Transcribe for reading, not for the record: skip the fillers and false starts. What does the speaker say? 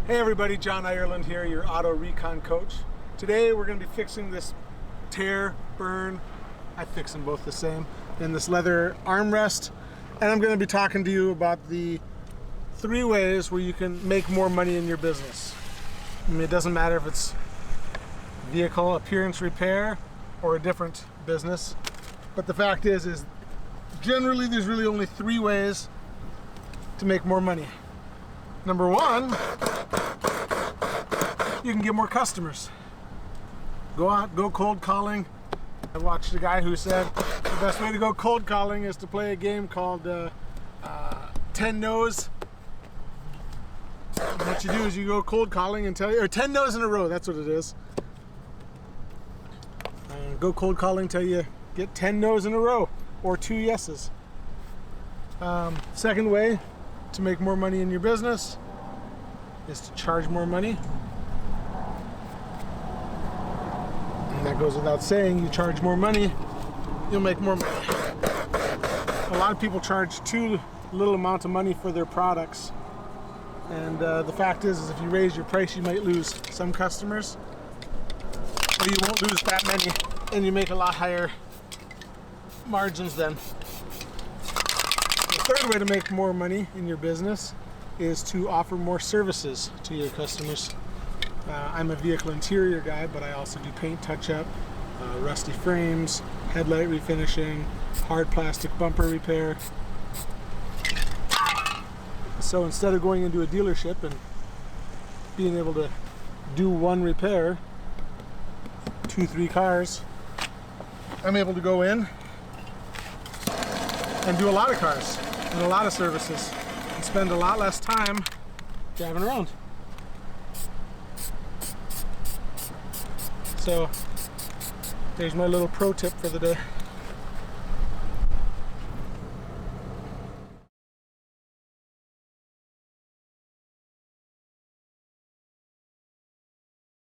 Hey everybody, John Ireland here, your auto recon coach. Today we're going to be fixing this tear, burn, I fix them both the same, in this leather armrest. And I'm going to be talking to you about the 3 ways where you can make more money in your business. I mean, it doesn't matter if it's vehicle appearance repair or a different business. But the fact is generally there's really only 3 ways to make more money. Number 1, you can get more customers. Go out, go cold calling. I watched a guy who said the best way to go cold calling is to play a game called 10 No's. And what you do is you go cold calling and tell you, or 10 No's in a row, that's what it is. Go cold calling till you get 10 No's in a row, or 2 yeses. Second way to make more money in your business is to charge more money. And that goes without saying, you charge more money, you'll make more money. A lot of people charge too little amount of money for their products. And the fact is if you raise your price, you might lose some customers, but you won't lose that many, and you make a lot higher margins then. The third way to make more money in your business is to offer more services to your customers. I'm a vehicle interior guy, but I also do paint touch-up, rusty frames, headlight refinishing, hard plastic bumper repair. So instead of going into a dealership and being able to do one repair, 2-3 cars, I'm able to go in and do a lot of cars and a lot of services and spend a lot less time driving around. So there's my little pro tip for the day.